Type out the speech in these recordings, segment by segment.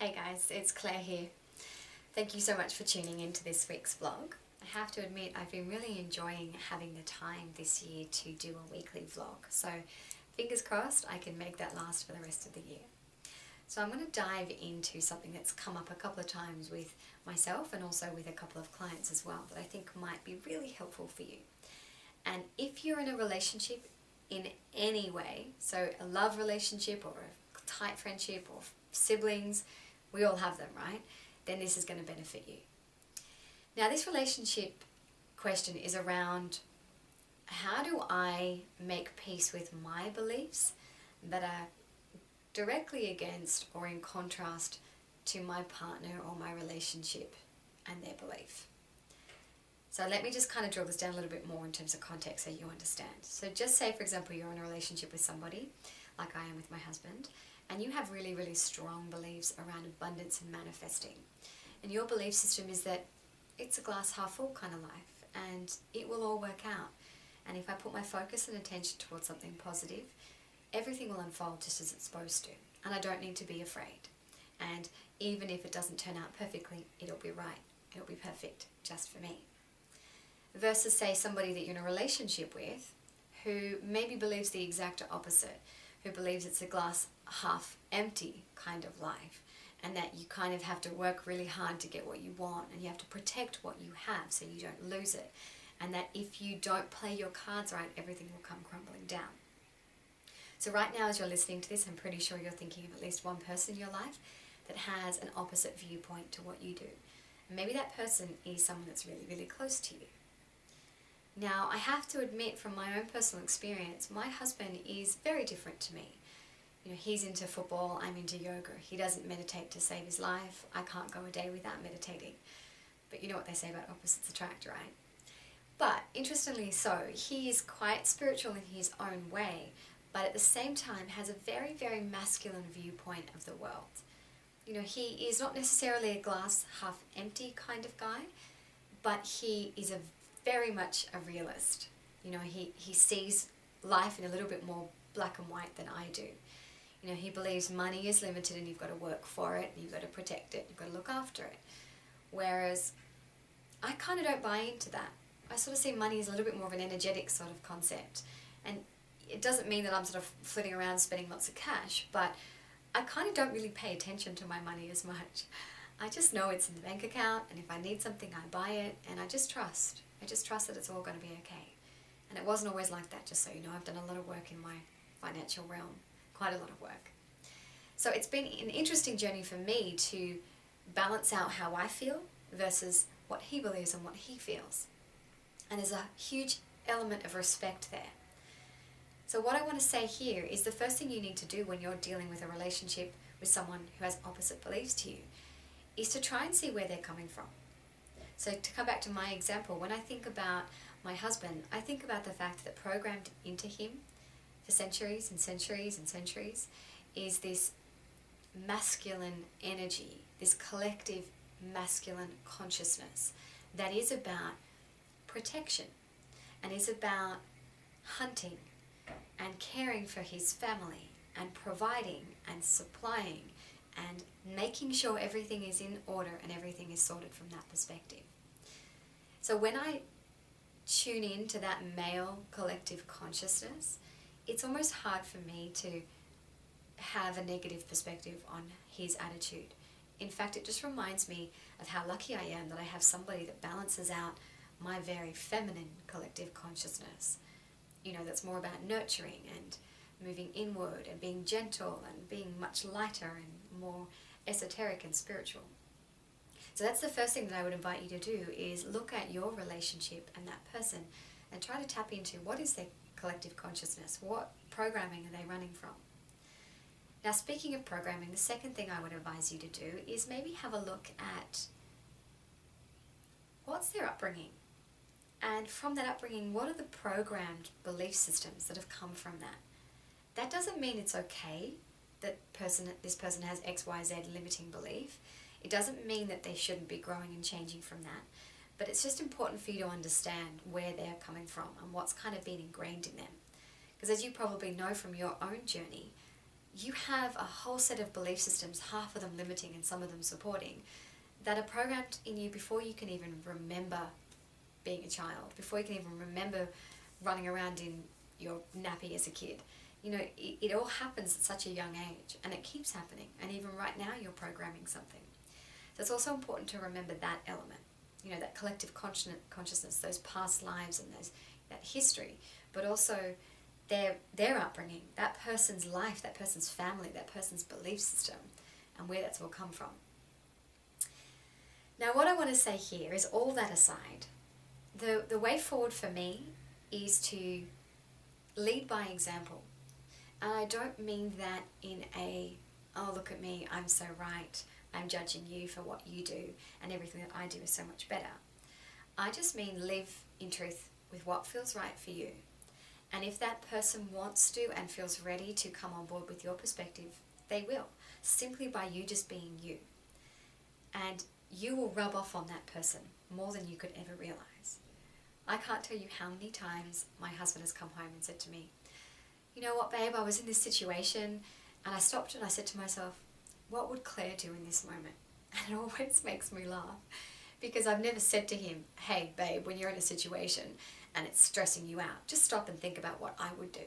Hey guys, it's Claire here. Thank you so much for tuning into this week's vlog. I have to admit I've been really enjoying having the time this year to do a weekly vlog, so fingers crossed I can make that last for the rest of the year. So I'm going to dive into something that's come up a couple of times with myself and also with a couple of clients as well that I think might be really helpful for you. And if you're in a relationship in any way, so a love relationship or a tight friendship or siblings, we all have them, right? Then this is going to benefit you. Now, this relationship question is around how do I make peace with my beliefs that are directly against or in contrast to my partner or my relationship and their belief. So let me just kind of drill this down a little bit more in terms of context so you understand. So just say, for example, you're in a relationship with somebody, like I am with my husband, and you have really, really strong beliefs around abundance and manifesting. And your belief system is that it's a glass half full kind of life and it will all work out. And if I put my focus and attention towards something positive, everything will unfold just as it's supposed to. And I don't need to be afraid. And even if it doesn't turn out perfectly, it'll be right. It'll be perfect just for me. Versus, say, somebody that you're in a relationship with who maybe believes the exact opposite, who believes it's a glass half empty kind of life, and that you kind of have to work really hard to get what you want, and you have to protect what you have so you don't lose it, and that if you don't play your cards right, everything will come crumbling down. So right now, as you're listening to this, I'm pretty sure you're thinking of at least one person in your life that has an opposite viewpoint to what you do. And maybe that person is someone that's really, really close to you. Now, I have to admit from my own personal experience, my husband is very different to me. You know, he's into football, I'm into yoga. He doesn't meditate to save his life. I can't go a day without meditating. But you know what they say about opposites attract, right? But interestingly so, he is quite spiritual in his own way, but at the same time has a very, very masculine viewpoint of the world. You know, he is not necessarily a glass half empty kind of guy, but he is very much a realist. You know, he sees life in a little bit more black and white than I do. You know, he believes money is limited and you've got to work for it, and you've got to protect it, you've got to look after it. Whereas I kind of don't buy into that. I sort of see money as a little bit more of an energetic sort of concept. And it doesn't mean that I'm sort of flitting around spending lots of cash, but I kind of don't really pay attention to my money as much. I just know it's in the bank account, and if I need something, I buy it, and I just trust. I just trust that it's all going to be okay. And it wasn't always like that, just so you know. I've done a lot of work in my financial realm, quite a lot of work. So it's been an interesting journey for me to balance out how I feel versus what he believes and what he feels. And there's a huge element of respect there. So what I want to say here is the first thing you need to do when you're dealing with a relationship with someone who has opposite beliefs to you is to try and see where they're coming from. So to come back to my example, when I think about my husband, I think about the fact that programmed into him for centuries and centuries and centuries is this masculine energy, this collective masculine consciousness that is about protection and is about hunting and caring for his family and providing and supplying and making sure everything is in order and everything is sorted from that perspective. So when I tune in to that male collective consciousness, it's almost hard for me to have a negative perspective on his attitude. In fact, it just reminds me of how lucky I am that I have somebody that balances out my very feminine collective consciousness. You know, that's more about nurturing and moving inward and being gentle and being much lighter and more esoteric and spiritual. So that's the first thing that I would invite you to do is look at your relationship and that person and try to tap into what is their collective consciousness, what programming are they running from. Now, speaking of programming, the second thing I would advise you to do is maybe have a look at what's their upbringing. And from that upbringing, what are the programmed belief systems that have come from that? That doesn't mean it's okay that this person has X, Y, Z limiting belief. It doesn't mean that they shouldn't be growing and changing from that. But it's just important for you to understand where they're coming from and what's kind of been ingrained in them. Because as you probably know from your own journey, you have a whole set of belief systems, half of them limiting and some of them supporting, that are programmed in you before you can even remember being a child, before you can even remember running around in your nappy as a kid. You know, it all happens at such a young age, and it keeps happening. And even right now, you're programming something. So it's also important to remember that element, you know, that collective consciousness, those past lives and that history, but also their upbringing, that person's life, that person's family, that person's belief system, and where that's all come from. Now, what I want to say here is, all that aside, the way forward for me is to lead by example. And I don't mean that in a, oh, look at me, I'm so right, I'm judging you for what you do, and everything that I do is so much better. I just mean live in truth with what feels right for you. And if that person wants to and feels ready to come on board with your perspective, they will, simply by you just being you. And you will rub off on that person more than you could ever realize. I can't tell you how many times my husband has come home and said to me, you know what, babe, I was in this situation, and I stopped and I said to myself, what would Claire do in this moment? And it always makes me laugh, because I've never said to him, hey, babe, when you're in a situation and it's stressing you out, just stop and think about what I would do.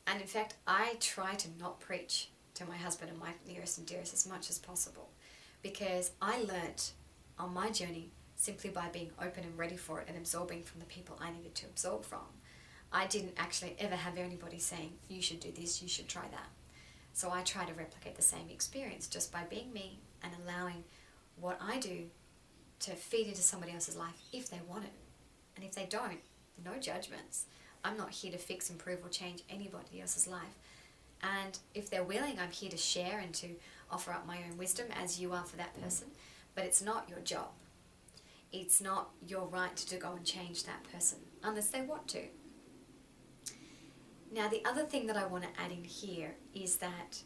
And in fact, I try to not preach to my husband and my nearest and dearest as much as possible, because I learnt on my journey simply by being open and ready for it and absorbing from the people I needed to absorb from. I didn't actually ever have anybody saying, you should do this, you should try that. So I try to replicate the same experience just by being me and allowing what I do to feed into somebody else's life if they want it. And if they don't, no judgments. I'm not here to fix, improve, or change anybody else's life. And if they're willing, I'm here to share and to offer up my own wisdom, as you are for that person. But it's not your job. It's not your right to go and change that person unless they want to. Now, the other thing that I want to add in here is that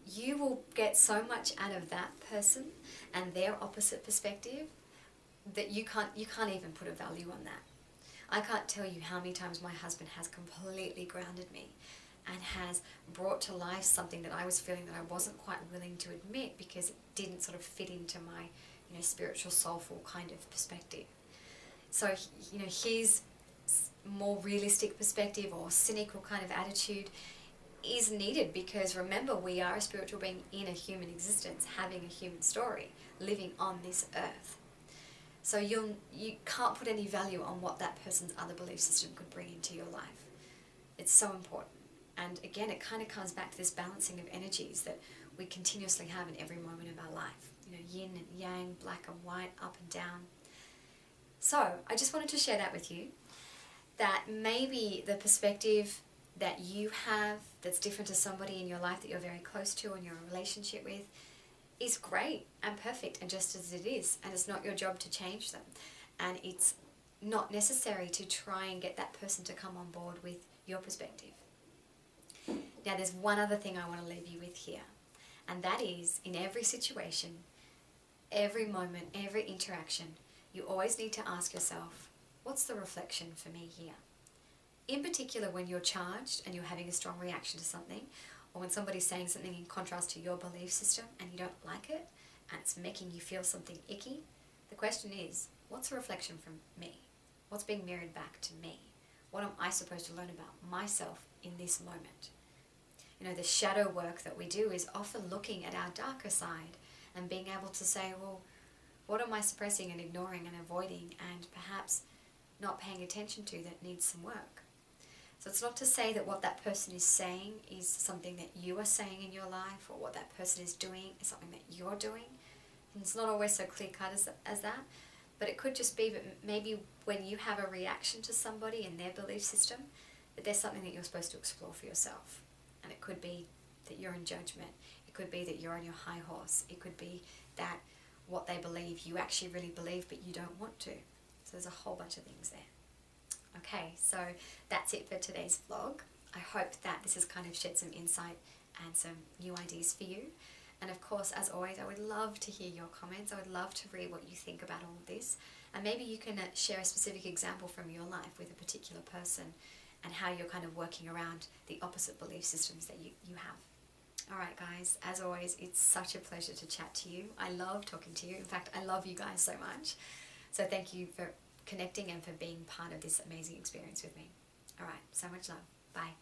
you will get so much out of that person and their opposite perspective that you can't even put a value on that. I can't tell you how many times my husband has completely grounded me and has brought to life something that I was feeling that I wasn't quite willing to admit, because it didn't sort of fit into my, you know, spiritual, soulful kind of perspective. So, you know, his more realistic perspective or cynical kind of attitude is needed, because remember, we are a spiritual being in a human existence, having a human story, living on this earth. So you can't put any value on what that person's other belief system could bring into your life. It's so important. And again, it kind of comes back to this balancing of energies that we continuously have in every moment of our life. You know, yin and yang, black and white, up and down. So I just wanted to share that with you, that maybe the perspective that you have that's different to somebody in your life that you're very close to and you're in a relationship with is great and perfect and just as it is, and it's not your job to change them, and it's not necessary to try and get that person to come on board with your perspective. Now, there's one other thing I want to leave you with here, and that is, in every situation, every moment, every interaction, you always need to ask yourself, what's the reflection for me here? In particular, when you're charged and you're having a strong reaction to something, or when somebody's saying something in contrast to your belief system and you don't like it, and it's making you feel something icky, the question is, what's a reflection from me? What's being mirrored back to me? What am I supposed to learn about myself in this moment? You know, the shadow work that we do is often looking at our darker side and being able to say, well, what am I suppressing and ignoring and avoiding and perhaps not paying attention to that needs some work? So it's not to say that what that person is saying is something that you are saying in your life, or what that person is doing is something that you're doing. And it's not always so clear-cut as that, but it could just be that maybe when you have a reaction to somebody and their belief system, that there's something that you're supposed to explore for yourself. And it could be that you're in judgment. It could be that you're on your high horse. It could be that what they believe, you actually really believe, but you don't want to. So there's a whole bunch of things there. Okay, so that's it for today's vlog. I hope that this has kind of shed some insight and some new ideas for you. And of course, as always, I would love to hear your comments. I would love to read what you think about all of this. And maybe you can share a specific example from your life with a particular person and how you're kind of working around the opposite belief systems that you have. Alright guys, as always, it's such a pleasure to chat to you. I love talking to you. In fact, I love you guys so much. So thank you for connecting and for being part of this amazing experience with me. Alright, so much love. Bye.